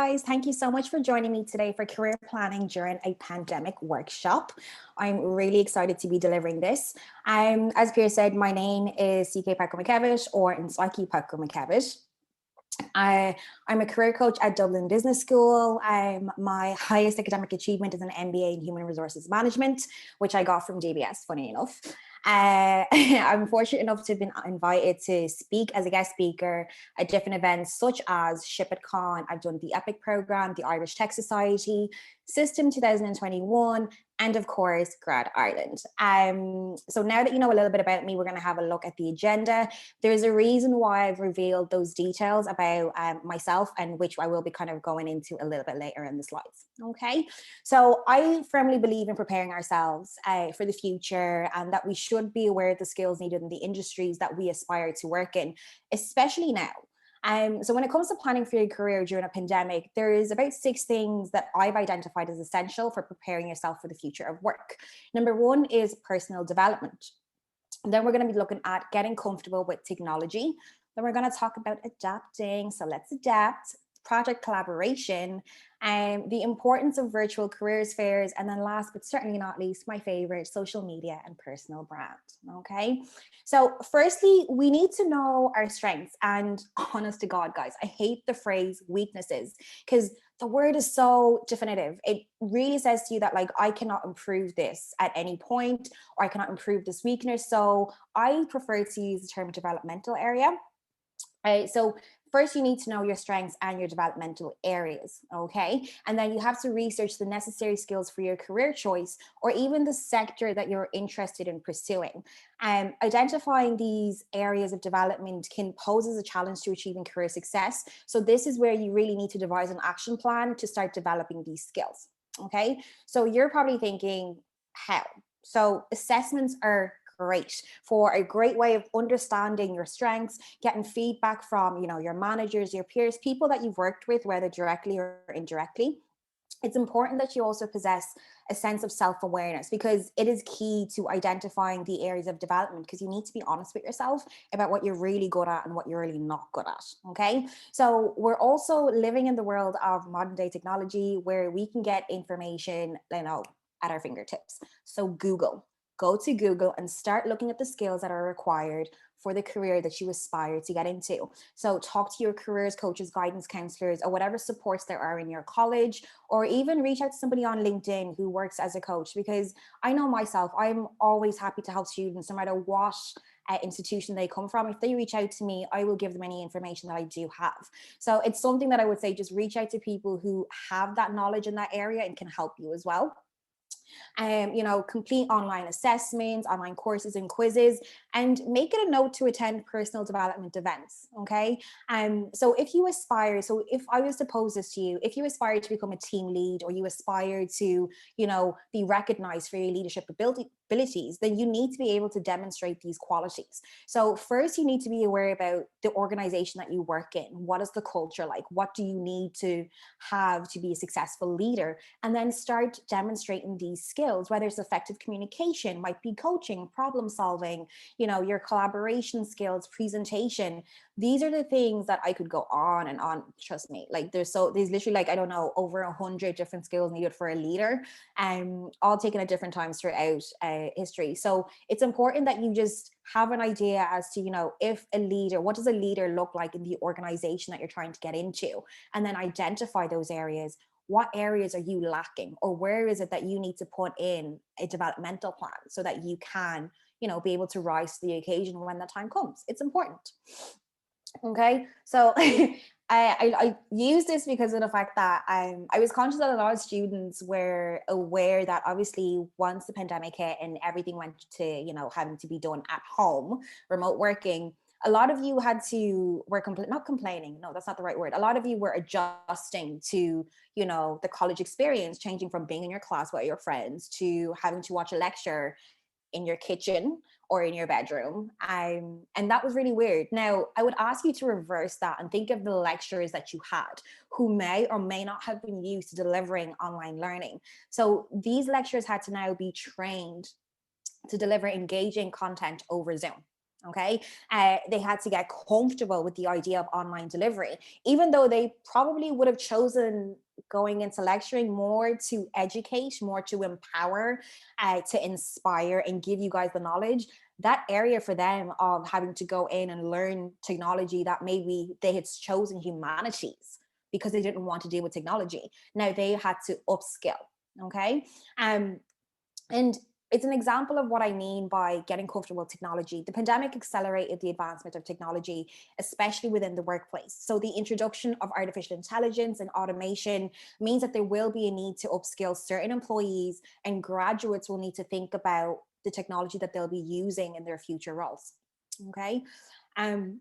Guys, thank you so much for joining me today for career planning during a pandemic workshop. I'm really excited to be delivering this. As Pierre said, my name is CK Parker McKevitt, or Insaki Parker McKevitt. I'm a career coach at Dublin Business School. My highest academic achievement is an MBA in Human Resources Management, which I got from DBS, funny enough. I'm fortunate enough to have been invited to speak as a guest speaker at different events such as ShipItCon. I've done the EPIC program, the Irish Tech Society, System 2021, and of course, Grad Ireland. So now that you know a little bit about me, we're going to have a look at the agenda. There's a reason why I've revealed those details about myself, and which I will be kind of going into a little bit later in the slides. Okay, so I firmly believe in preparing ourselves for the future, and that we should be aware of the skills needed in the industries that we aspire to work in, especially now. So when it comes to planning for your career during a pandemic, there is about 6 things that I've identified as essential for preparing yourself for the future of work. Number 1 is personal development. And then we're going to be looking at getting comfortable with technology. Then we're going to talk about adapting. So let's adapt, project collaboration, and the importance of virtual careers fairs. And then last but certainly not least, my favorite, social media and personal brand. Okay. So firstly, we need to know our strengths, and honest to God, guys, I hate the phrase weaknesses because the word is so definitive. It really says to you that, like, I cannot improve this at any point, or I cannot improve this weakness. So I prefer to use the term developmental area. So first you need to know your strengths and your developmental areas, okay? And then you have to research the necessary skills for your career choice, or even the sector that you're interested in pursuing. Identifying these areas of development can pose as a challenge to achieving career success. So this is where you really need to devise an action plan to start developing these skills, okay? So you're probably thinking, how? So assessments are great for a great way of understanding your strengths, getting feedback from, your managers, your peers, people that you've worked with, whether directly or indirectly. It's important that you also possess a sense of self-awareness, because it is key to identifying the areas of development, because you need to be honest with yourself about what you're really good at and what you're really not good at. Okay. So we're also living in the world of modern day technology where we can get information, at our fingertips. So go to Google and start looking at the skills that are required for the career that you aspire to get into. So talk to your careers coaches, guidance counselors, or whatever supports there are in your college, or even reach out to somebody on LinkedIn who works as a coach, because I know myself, I'm always happy to help students no matter what institution they come from. If they reach out to me, I will give them any information that I do have. So it's something that I would say, just reach out to people who have that knowledge in that area and can help you as well. Complete online assessments, online courses and quizzes, and make it a note to attend personal development events. Okay. So if I was to pose this to you, if you aspire to become a team lead, or you aspire to, be recognized for your leadership abilities, then you need to be able to demonstrate these qualities. So first, you need to be aware about the organization that you work in. What is the culture like? What do you need to have to be a successful leader? And then start demonstrating these skills, whether it's effective communication, might be coaching, problem solving, your collaboration skills, presentation. These are the things that I could go on and on. Trust me, there's literally, I don't know, over 100 different skills needed for a leader, all taken at different times throughout history. So it's important that you just have an idea as to, if a leader, what does a leader look like in the organization that you're trying to get into, and then identify those areas. What areas are you lacking, or where is it that you need to put in a developmental plan so that you can, be able to rise to the occasion when the time comes? It's important. Okay, so I use this because of the fact that I was conscious that a lot of students were aware that obviously once the pandemic hit and everything went to, having to be done at home, remote working, a lot of you had to not complaining, no, that's not the right word. A lot of you were adjusting to, the college experience, changing from being in your class with your friends to having to watch a lecture in your kitchen or in your bedroom. And that was really weird. Now, I would ask you to reverse that and think of the lecturers that you had who may or may not have been used to delivering online learning. So these lecturers had to now be trained to deliver engaging content over Zoom. Okay. They had to get comfortable with the idea of online delivery, even though they probably would have chosen going into lecturing more to educate, more to empower, to inspire and give you guys the knowledge. That area for them of having to go in and learn technology that maybe they had chosen humanities because they didn't want to deal with technology. Now they had to upskill. Okay. And it's an example of what I mean by getting comfortable with technology. The pandemic accelerated the advancement of technology, especially within the workplace. So the introduction of artificial intelligence and automation means that there will be a need to upskill certain employees, and graduates will need to think about the technology that they'll be using in their future roles. Okay. Um,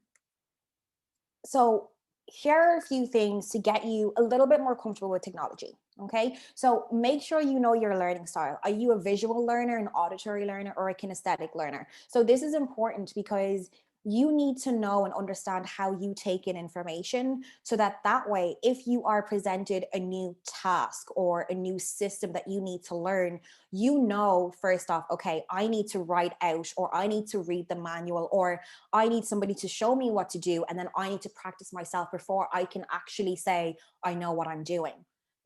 so here are a few things to get you a little bit more comfortable with technology. Okay. So make sure you know your learning style. Are you a visual learner, an auditory learner, or a kinesthetic learner? So this is important because you need to know and understand how you take in information, so that way, if you are presented a new task or a new system that you need to learn, you know, first off, okay, I need to write out, or I need to read the manual, or I need somebody to show me what to do. And then I need to practice myself before I can actually say, I know what I'm doing.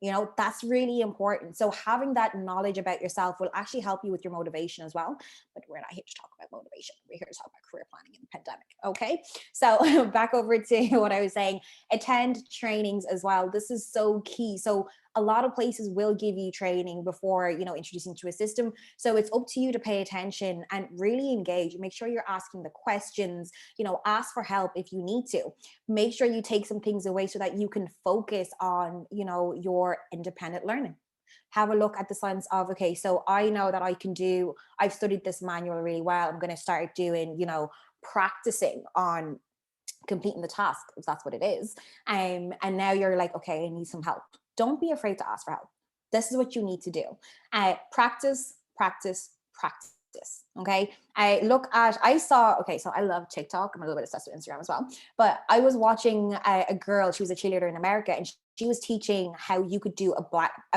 You know, that's really important. So having that knowledge about yourself will actually help you with your motivation as well. But we're not here to talk about motivation. We're here to talk about career planning in the pandemic. Okay. So back over to what I was saying, attend trainings as well. This is so key. So a lot of places will give you training before, you know, introducing to a system. So it's up to you to pay attention and really engage. Make sure you're asking the questions, you know, ask for help if you need to. Make sure you take some things away so that you can focus on, you know, your independent learning. Have a look at the signs of, okay, so I know that I've studied this manual really well. I'm going to start doing, you know, practicing on completing the task, if that's what it is. And now you're like, okay, I need some help. Don't be afraid to ask for help. This is what you need to do. Practice, practice, practice. Okay. Okay, so I love TikTok. I'm a little bit obsessed with Instagram as well. But I was watching a girl, she was a cheerleader in America, and she was teaching how you could do a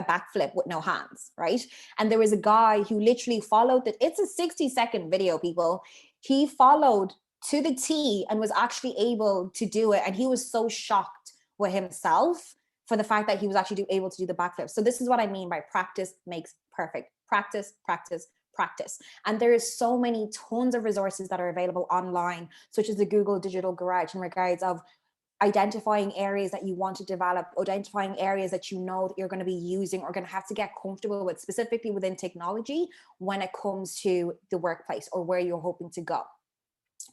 backflip with no hands, right? And there was a guy who literally followed that. It's a 60-second video, people. He followed to the T and was actually able to do it. And he was so shocked with himself for the fact that he was actually able to do the backflip. So this is what I mean by practice makes perfect. Practice, practice, practice. And there is so many tons of resources that are available online, such as the Google Digital Garage, in regards of identifying areas that you want to develop, identifying areas that you know that you're going to be using or going to have to get comfortable with, specifically within technology when it comes to the workplace or where you're hoping to go.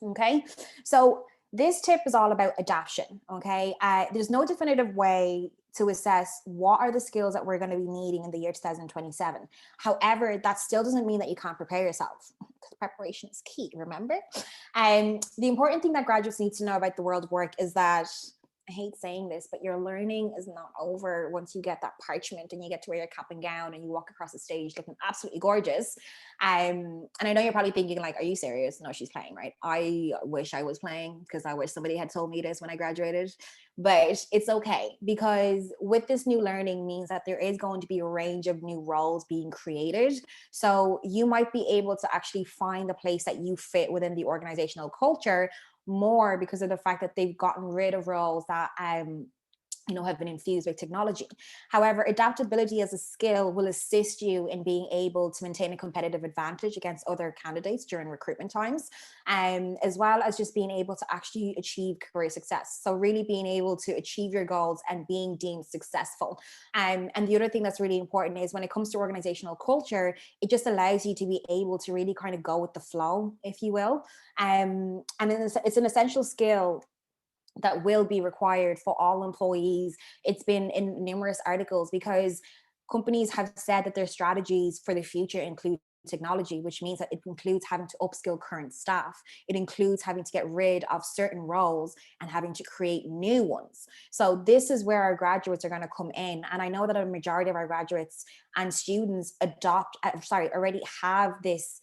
Okay, so this tip is all about adaptation. Okay, there's no definitive way to assess what are the skills that we're going to be needing in the year 2027. However, that still doesn't mean that you can't prepare yourself, because preparation is key, remember? And the important thing that graduates need to know about the world of work is that, I hate saying this, but your learning is not over once you get that parchment and you get to wear your cap and gown and you walk across the stage looking absolutely gorgeous. And I know you're probably thinking, like, are you serious? No, she's playing, right? I wish I was playing, because I wish somebody had told me this when I graduated. But it's okay, because with this new learning means that there is going to be a range of new roles being created. So you might be able to actually find the place that you fit within the organizational culture more because of the fact that they've gotten rid of roles that have been infused with technology. However, adaptability as a skill will assist you in being able to maintain a competitive advantage against other candidates during recruitment times, as well as just being able to actually achieve career success. So really being able to achieve your goals and being deemed successful. And the other thing that's really important is when it comes to organizational culture, it just allows you to be able to really kind of go with the flow, if you will. And it's an essential skill that will be required for all employees. It's been in numerous articles because companies have said that their strategies for the future include technology, which means that it includes having to upskill current staff. It includes having to get rid of certain roles and having to create new ones. So this is where our graduates are going to come in. And I know that a majority of our graduates and students already have this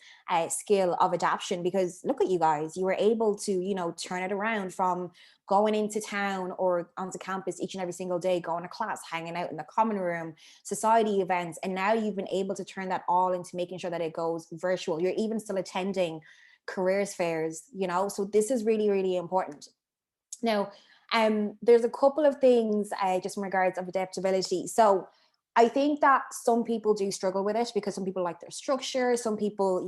skill of adaptation, because look at you guys, you were able to, turn it around from going into town or onto campus each and every single day, going to class, hanging out in the common room, society events. And now you've been able to turn that all into making sure that it goes virtual. You're even still attending careers fairs, so this is really, really important. Now, there's a couple of things just in regards of adaptability. So I think that some people do struggle with it because some people like their structure. Some people,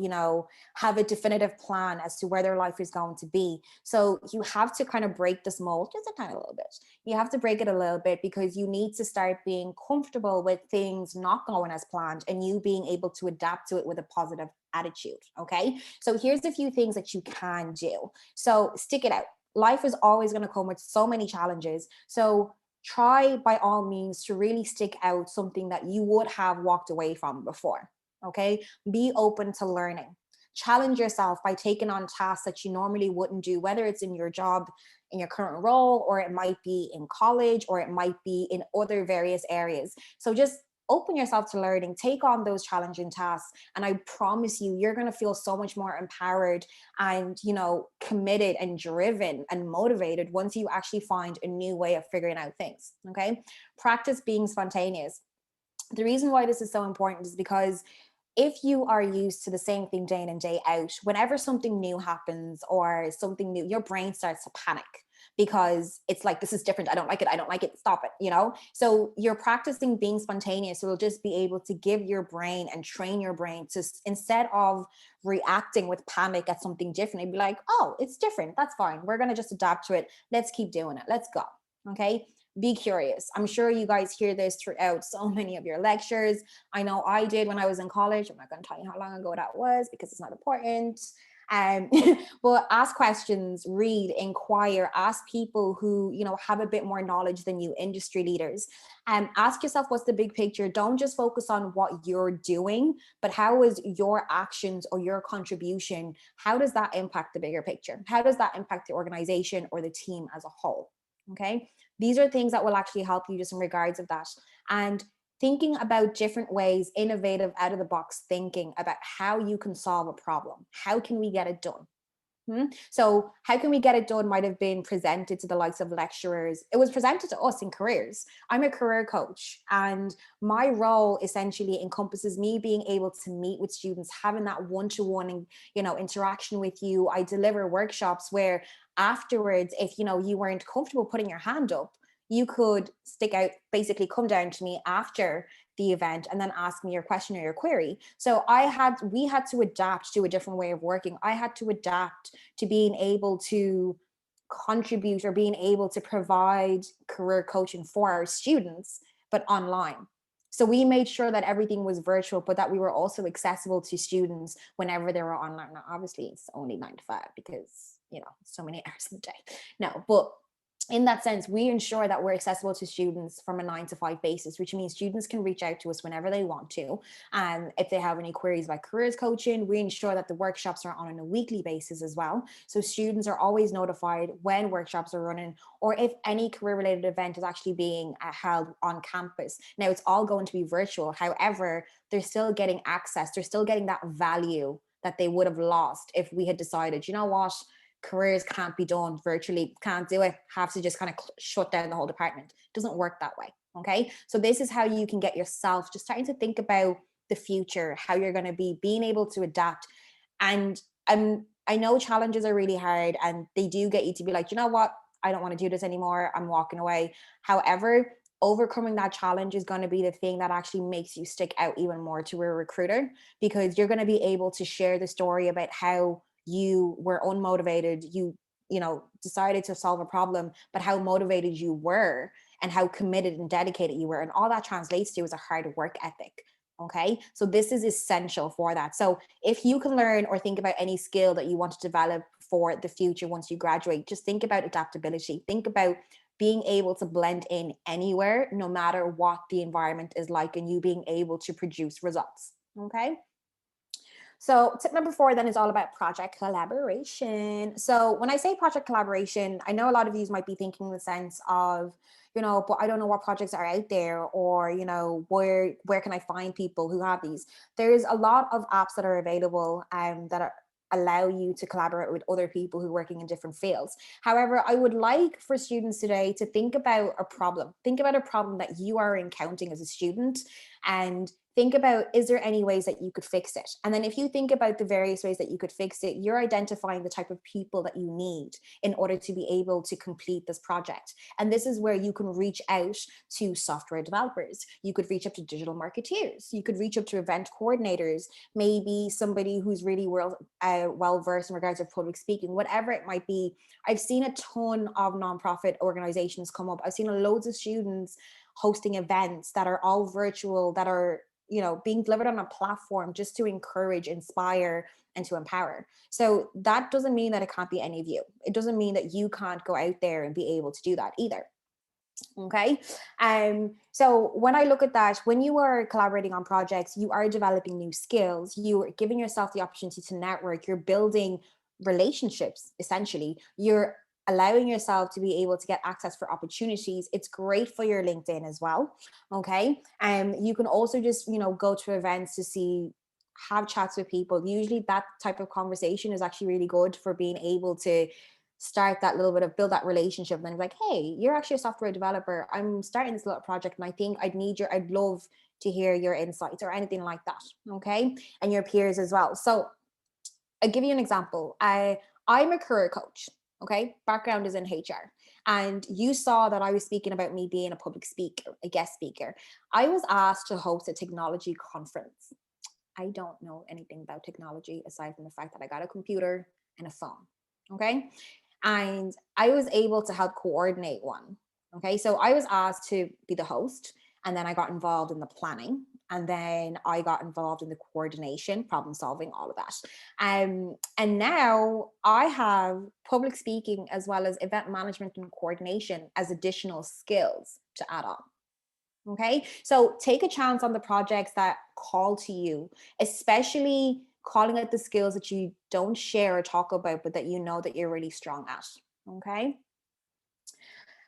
have a definitive plan as to where their life is going to be. So you have to kind of break this mold just a tiny little bit. You have to break it a little bit because you need to start being comfortable with things not going as planned and you being able to adapt to it with a positive attitude. Okay. So here's a few things that you can do. So stick it out. Life is always going to come with so many challenges. So try by all means to really stick out something that you would have walked away from before. Okay. Be open to learning. Challenge yourself by taking on tasks that you normally wouldn't do, whether it's in your job, in your current role, or it might be in college, or it might be in other various areas. So just open yourself to learning, take on those challenging tasks. And I promise you, you're going to feel so much more empowered and, committed and driven and motivated once you actually find a new way of figuring out things. Okay. Practice being spontaneous. The reason why this is so important is because if you are used to the same thing day in and day out, whenever something new happens or something new, your brain starts to panic because it's like, this is different. I don't like it. I don't like it. Stop it, So you're practicing being spontaneous. So you'll just be able to give your brain and train your brain to, instead of reacting with panic at something different, be like, oh, it's different. That's fine. We're going to just adapt to it. Let's keep doing it. Let's go. Okay. Be curious. I'm sure you guys hear this throughout so many of your lectures. I know I did when I was in college. I'm not going to tell you how long ago that was because it's not important. But ask questions, read, inquire, ask people who, have a bit more knowledge than you, industry leaders. Ask yourself, what's the big picture? Don't just focus on what you're doing, but how is your actions or your contribution? How does that impact the bigger picture? How does that impact the organization or the team as a whole? Okay. These are things that will actually help you just in regards of that. And thinking about different ways, innovative, out of the box thinking about how you can solve a problem. How can we get it done? So how can we get it done might have been presented to the likes of lecturers. It was presented to us in careers. I'm a career coach, and my role essentially encompasses me being able to meet with students, having that one-to-one, interaction with you. I deliver workshops where afterwards, if, you weren't comfortable putting your hand up, you could stick out, basically come down to me after the event and then ask me your question or your query. So we had to adapt to a different way of working. I had to adapt to being able to contribute or being able to provide career coaching for our students, but online. So we made sure that everything was virtual, but that we were also accessible to students whenever they were online. Now, obviously it's only 9 to 5 because, so many hours in the day. No, but in that sense, we ensure that we're accessible to students from a 9 to 5 basis, which means students can reach out to us whenever they want to. And if they have any queries about careers coaching, we ensure that the workshops are on a weekly basis as well. So students are always notified when workshops are running or if any career related event is actually being held on campus. Now it's all going to be virtual. However, they're still getting access. They're still getting that value that they would have lost if we had decided, you know what, careers can't be done virtually, can't do it, have to just kind of shut down the whole department. It doesn't work that way. Okay. So this is how you can get yourself just starting to think about the future, how you're going to be being able to adapt. And I know challenges are really hard and they do get you to be like, you know what, I don't want to do this anymore. I'm walking away. However, overcoming that challenge is going to be the thing that actually makes you stick out even more to a recruiter, because you're going to be able to share the story about how you were unmotivated, you decided to solve a problem, but how motivated you were and how committed and dedicated you were. And all that translates to is a hard work ethic. Okay. So this is essential for that. So if you can learn or think about any skill that you want to develop for the future once you graduate, just think about adaptability. Think about being able to blend in anywhere, no matter what the environment is like, and you being able to produce results. Okay. So tip number 4 then is all about project collaboration. So when I say project collaboration, I know a lot of you might be thinking in the sense of, but I don't know what projects are out there, or, where can I find people who have these? There's a lot of apps that are available allow you to collaborate with other people who are working in different fields. However, I would like for students today to think about a problem. Think about a problem that you are encountering as a student and think about, is there any ways that you could fix it? And then if you think about the various ways that you could fix it, you're identifying the type of people that you need in order to be able to complete this project. And this is where you can reach out to software developers. You could reach up to digital marketeers. You could reach up to event coordinators, maybe somebody who's really well versed in regards to public speaking, whatever it might be. I've seen a ton of nonprofit organizations come up. I've seen loads of students hosting events that are all virtual, that are being delivered on a platform just to encourage, inspire, and to empower. So that doesn't mean that it can't be any of you. It doesn't mean that you can't go out there and be able to do that either. Okay. So when I look at that, when you are collaborating on projects, you are developing new skills, you are giving yourself the opportunity to network, you're building relationships, essentially. You're allowing yourself to be able to get access for opportunities. It's great for your LinkedIn as well. Okay. You can also just, go to events to have chats with people. Usually that type of conversation is actually really good for being able to start that little bit of build that relationship. And then like, hey, you're actually a software developer. I'm starting this little project and I think I'd love to hear your insights or anything like that. Okay. And your peers as well. So I'll give you an example. I'm a career coach. Okay. Background is in HR. And you saw that I was speaking about me being a public speaker, a guest speaker. I was asked to host a technology conference. I don't know anything about technology aside from the fact that I got a computer and a phone. Okay. And I was able to help coordinate one. Okay. So I was asked to be the host, and then I got involved in the planning, and then I got involved in the coordination, problem solving, all of that. And now I have public speaking as well as event management and coordination as additional skills to add on. Okay. So take a chance on the projects that call to you, especially calling out the skills that you don't share or talk about, but that you know that you're really strong at. Okay.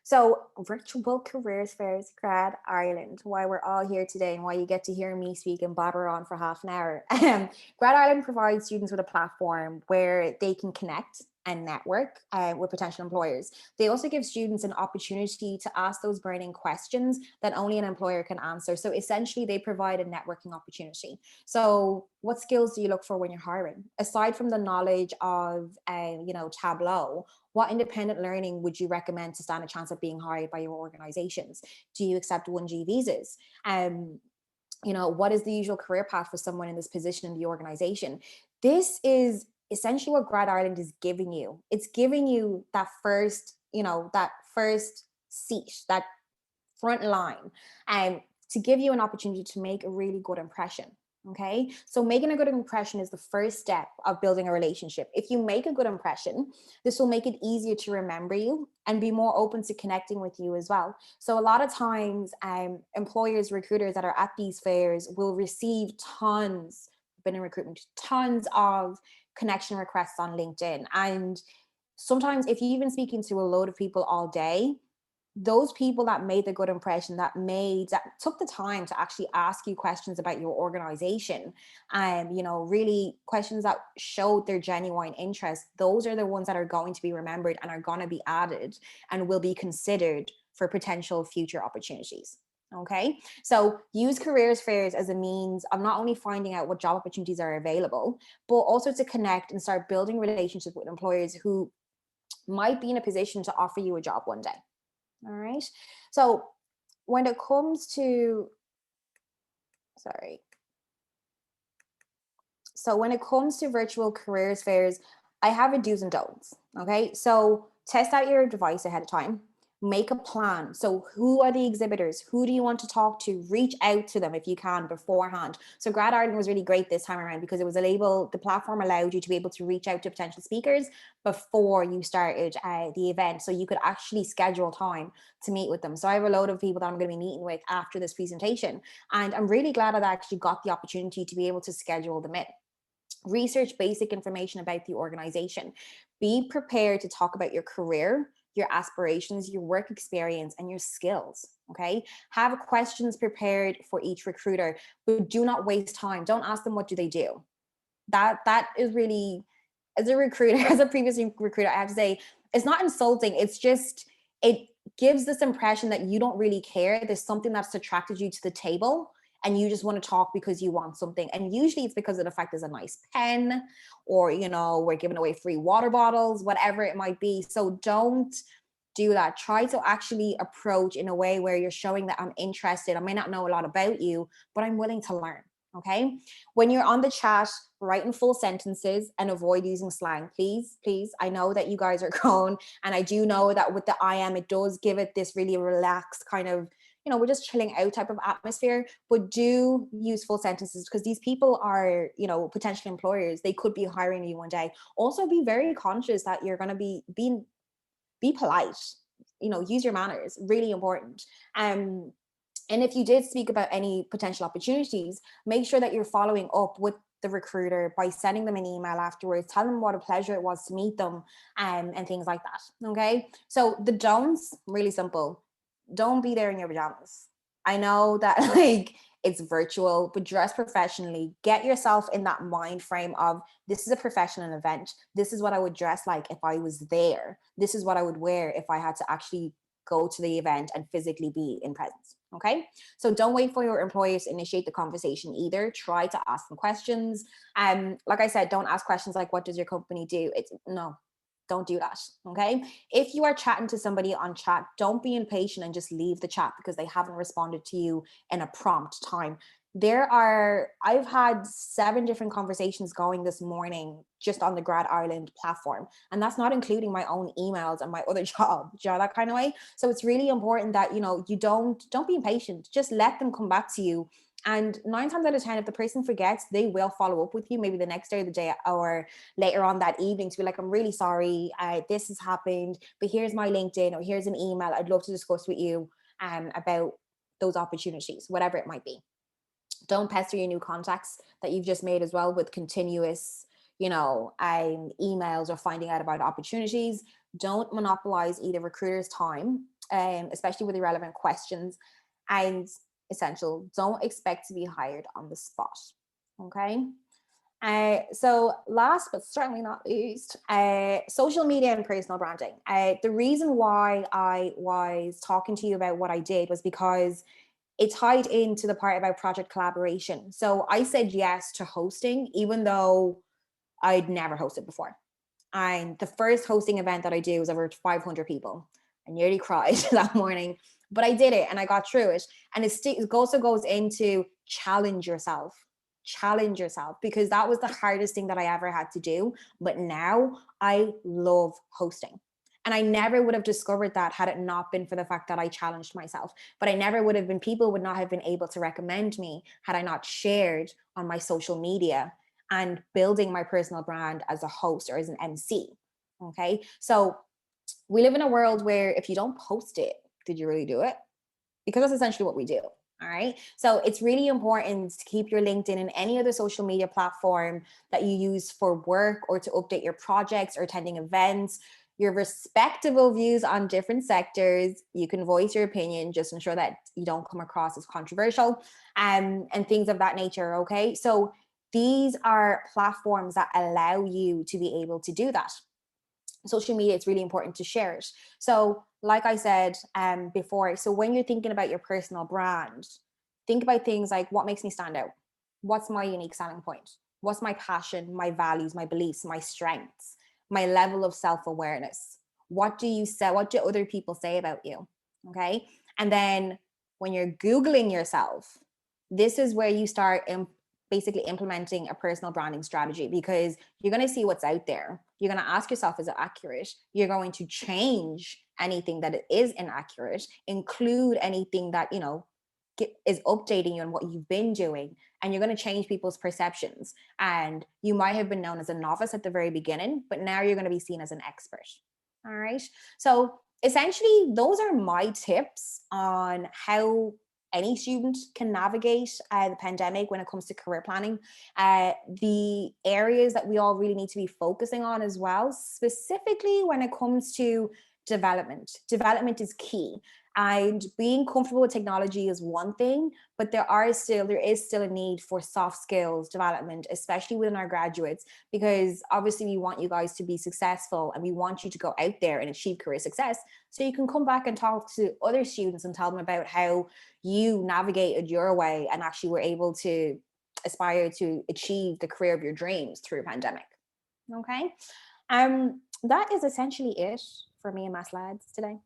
So virtual careers fairs, Grad Ireland, why we're all here today and why you get to hear me speak and babble on for half an hour. Grad Ireland provides students with a platform where they can connect and network with potential employers. They also give students an opportunity to ask those burning questions that only an employer can answer. So essentially they provide a networking opportunity. So what skills do you look for when you're hiring? Aside from the knowledge of, Tableau, what independent learning would you recommend to stand a chance of being hired by your organizations? Do you accept 1G visas? What is the usual career path for someone in this position in the organization? This is essentially what Grad Ireland is giving you. It's giving you that first seat, that front line, to give you an opportunity to make a really good impression. Okay. So making a good impression is the first step of building a relationship. If you make a good impression, this will make it easier to remember you and be more open to connecting with you as well. So a lot of times, employers, recruiters that are at these fairs will receive tons, been in recruitment, tons of connection requests on LinkedIn. And sometimes if you've been speaking to a load of people all day, those people that made the good impression, that took the time to actually ask you questions about your organization, really questions that showed their genuine interest, those are the ones that are going to be remembered and are going to be added and will be considered for potential future opportunities. Okay, so use careers fairs as a means of not only finding out what job opportunities are available, but also to connect and start building relationships with employers who might be in a position to offer you a job one day. All right. So when it comes to, virtual careers fairs, I have a do's and don'ts. Okay. So test out your device ahead of time. Make a plan. So who are the exhibitors? Who do you want to talk to? Reach out to them if you can beforehand. So Grad Ireland was really great this time around because it was the platform allowed you to be able to reach out to potential speakers before you started the event. So you could actually schedule time to meet with them. So I have a load of people that I'm going to be meeting with after this presentation. And I'm really glad that I actually got the opportunity to be able to schedule them in. Research basic information about the organization. Be prepared to talk about your career, your aspirations, your work experience, and your skills. Okay. Have questions prepared for each recruiter, but do not waste time. Don't ask them what do they do. That is really, as a recruiter, as a previous recruiter, I have to say, it's not insulting. It's just, it gives this impression that you don't really care. There's something that's attracted you to the table, and you just want to talk because you want something. And usually it's because of the fact there's a nice pen, or, we're giving away free water bottles, whatever it might be. So don't do that. Try to actually approach in a way where you're showing that I'm interested. I may not know a lot about you, but I'm willing to learn. Okay. When you're on the chat, write in full sentences and avoid using slang. Please, please. I know that you guys are grown, and I do know that with the I am, it does give it this really relaxed kind of, we're just chilling out type of atmosphere, but do use full sentences, because these people are, potential employers. They could be hiring you one day. Also be very conscious that you're going to be polite, use your manners, really important. And if you did speak about any potential opportunities, make sure that you're following up with the recruiter by sending them an email afterwards, tell them what a pleasure it was to meet them, and things like that. Okay. So the don'ts, really simple. Don't be there in your pajamas. I know that it's virtual, but dress professionally. Get yourself in that mind frame of, this is a professional event. This is what I would dress like if I was there. This is what I would wear if I had to actually go to the event and physically be in presence. Okay. So don't wait for your employers to initiate the conversation either. Try to ask them questions. Like I said, don't ask questions like, what does your company do? No, don't do that. Okay. If you are chatting to somebody on chat, don't be impatient and just leave the chat because they haven't responded to you in a prompt time. I've had 7 different conversations going this morning just on the Grad Ireland platform. And that's not including my own emails and my other job, that kind of way. So it's really important that, you don't be impatient. Just let them come back to you. And 9 times out of 10, if the person forgets, they will follow up with you maybe the next day or the day or later on that evening to be like, I'm really sorry, this has happened, but here's my LinkedIn or here's an email. I'd love to discuss with you about those opportunities, whatever it might be. Don't pester your new contacts that you've just made as well with continuous, emails or finding out about opportunities. Don't monopolize either recruiter's time, especially with irrelevant questions. And essential, don't expect to be hired on the spot. Okay. So last but certainly not least, social media and personal branding. The reason why I was talking to you about what I did was because it tied into the part about project collaboration. So I said yes to hosting, even though I'd never hosted before. And the first hosting event that I did was over 500 people. I nearly cried that morning, but I did it and I got through it. And it also goes into challenge yourself, because that was the hardest thing that I ever had to do. But now I love hosting. And I never would have discovered that had it not been for the fact that I challenged myself. But people would not have been able to recommend me had I not shared on my social media and building my personal brand as a host or as an MC. Okay. So we live in a world where if you don't post it, did you really do it? Because that's essentially what we do. All right. So it's really important to keep your LinkedIn and any other social media platform that you use for work or to update your projects or attending events, your respectable views on different sectors. You can voice your opinion, just ensure that you don't come across as controversial, and things of that nature. Okay. So these are platforms that allow you to be able to do that. Social media, it's really important to share it. So like I said before, so when you're thinking about your personal brand, think about things like, what makes me stand out? What's my unique selling point? What's my passion, my values, my beliefs, my strengths, my level of self-awareness? What do you say? What do other people say about you? Okay. And then when you're Googling yourself, this is where you start basically implementing a personal branding strategy, because you're going to see what's out there. You're going to ask yourself, is it accurate? You're going to change anything that it is inaccurate, include anything that, is updating you on what you've been doing, and you're going to change people's perceptions. And you might have been known as a novice at the very beginning, but now you're going to be seen as an expert. All right. So essentially, those are my tips on how any student can navigate the pandemic when it comes to career planning. The areas that we all really need to be focusing on as well, specifically when it comes to development. Development is key. And being comfortable with technology is one thing, but there is still a need for soft skills development, especially within our graduates, because obviously we want you guys to be successful and we want you to go out there and achieve career success. So you can come back and talk to other students and tell them about how you navigated your way and actually were able to aspire to achieve the career of your dreams through a pandemic. Okay. That is essentially it for me and Mass Lads today.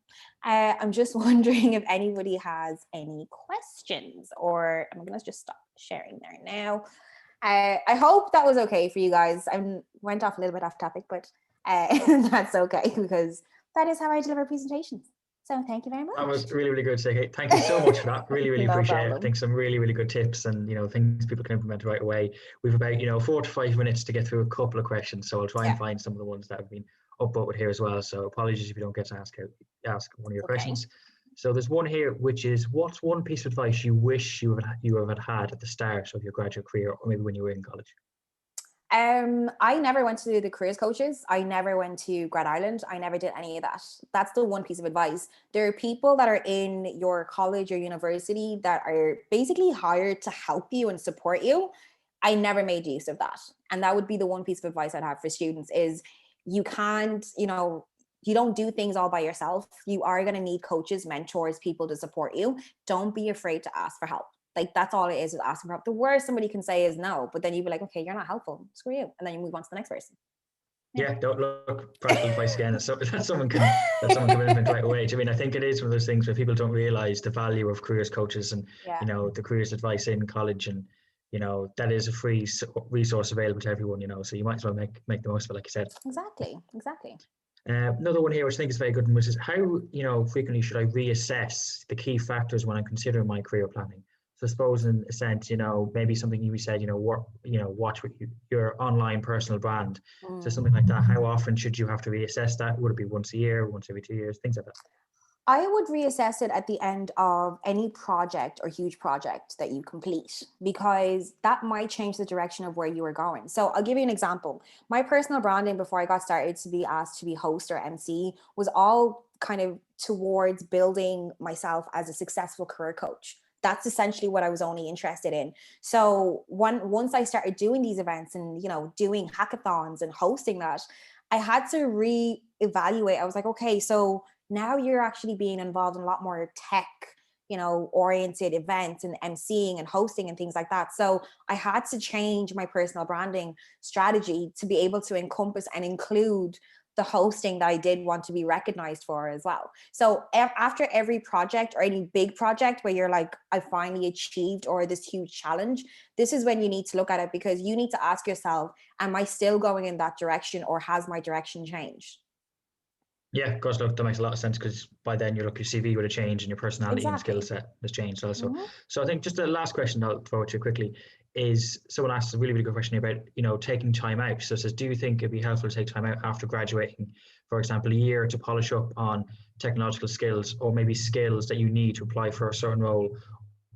I'm just wondering if anybody has any questions, or I'm going to just stop sharing there now. I hope that was okay for you guys. I went off a little bit off topic, but that's okay because that is how I deliver presentations. So thank you very much. That was really, really good, Sege. Thank you so much for that. Really, really No appreciate problem. it. I think some really, really good tips and, things people can implement right away. We've about, 4 to 5 minutes to get through a couple of questions. So I'll try and find some of the ones that have been upvoted here as well. So apologies if you don't get to ask one of your questions. So there's one here, which is, what's one piece of advice you wish you had at the start of your graduate career, or maybe when you were in college? I never went to the careers coaches. I never went to Grad Island. I never did any of that. That's the one piece of advice. There are people that are in your college or university that are basically hired to help you and support you. I never made use of that. And that would be the one piece of advice I'd have for students is you can't, you don't do things all by yourself. You are going to need coaches, mentors, people to support you. Don't be afraid to ask for help. Like, that's all it is asking for help. The worst somebody can say is no, but then you'd be like, okay, you're not helpful. Screw you. And then you move on to the next person. Yeah, don't look practical advice again. That someone can implement right away. I mean, I think it is one of those things where people don't realize the value of careers coaches and, the careers advice in college. And, that is a free resource available to everyone, so you might as well make the most of it, like you said. Exactly. Another one here, which I think is very good, which is how, frequently should I reassess the key factors when I'm considering my career planning? So I suppose in a sense, maybe something you said, watch your online personal brand. So something like that, how often should you have to reassess that? Would it be once a year, once every 2 years, things like that? I would reassess it at the end of any project or huge project that you complete, because that might change the direction of where you are going. So I'll give you an example. My personal branding before I got started to be asked to be host or MC was all kind of towards building myself as a successful career coach. That's essentially what I was only interested in. So once I started doing these events and, doing hackathons and hosting that, I had to reevaluate. I was like, okay, so now you're actually being involved in a lot more tech, oriented events and emceeing and hosting and things like that. So I had to change my personal branding strategy to be able to encompass and include the hosting that I did want to be recognized for as well. So after every project or any big project where you're like, I finally achieved, or this huge challenge, this is when you need to look at it, because you need to ask yourself, am I still going in that direction, or has my direction changed? Yeah, of course, look, that makes a lot of sense, because by then your CV would have changed and your personality and skill set has changed also. So I think just the last question I'll throw at you quickly is, someone asked a really, really good question about, taking time out. So it says, do you think it'd be helpful to take time out after graduating, for example, a year, to polish up on technological skills, or maybe skills that you need to apply for a certain role?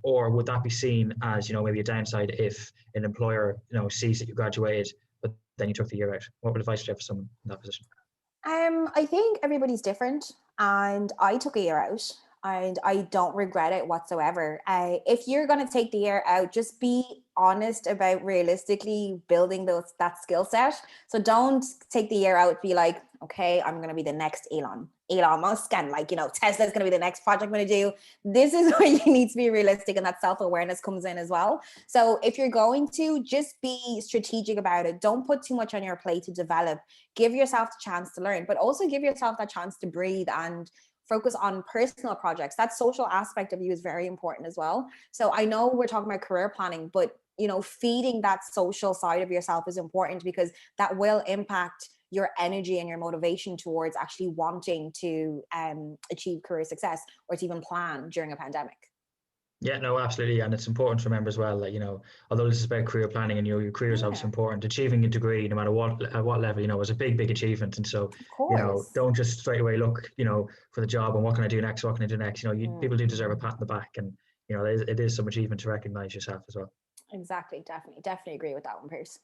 Or would that be seen as, maybe a downside if an employer, sees that you graduated, but then you took the year out? What advice do you have for someone in that position? I think everybody's different, and I took a year out and I don't regret it whatsoever. If you're going to take the year out, just be honest about realistically building that skill set. So don't take the year out, be like, okay, I'm going to be the next Elon Musk, and Tesla's going to be the next project I'm going to do. This is where you need to be realistic, and that self-awareness comes in as well. So if you're going to, just be strategic about it. Don't put too much on your plate to develop. Give yourself the chance to learn, but also give yourself that chance to breathe and focus on personal projects. That social aspect of you is very important as well. So I know we're talking about career planning, but feeding that social side of yourself is important, because that will impact your energy and your motivation towards actually wanting to achieve career success, or to even plan during a pandemic. Yeah, no, absolutely. And it's important to remember as well that, although this is about career planning and your career is obviously important, achieving a degree, no matter at what level, is a big, big achievement. And so, don't just straight away look, for the job and what can I do next? What can I do next? People do deserve a pat on the back, and, it is some achievement to recognize yourself as well. Exactly. Definitely agree with that one, Pierce.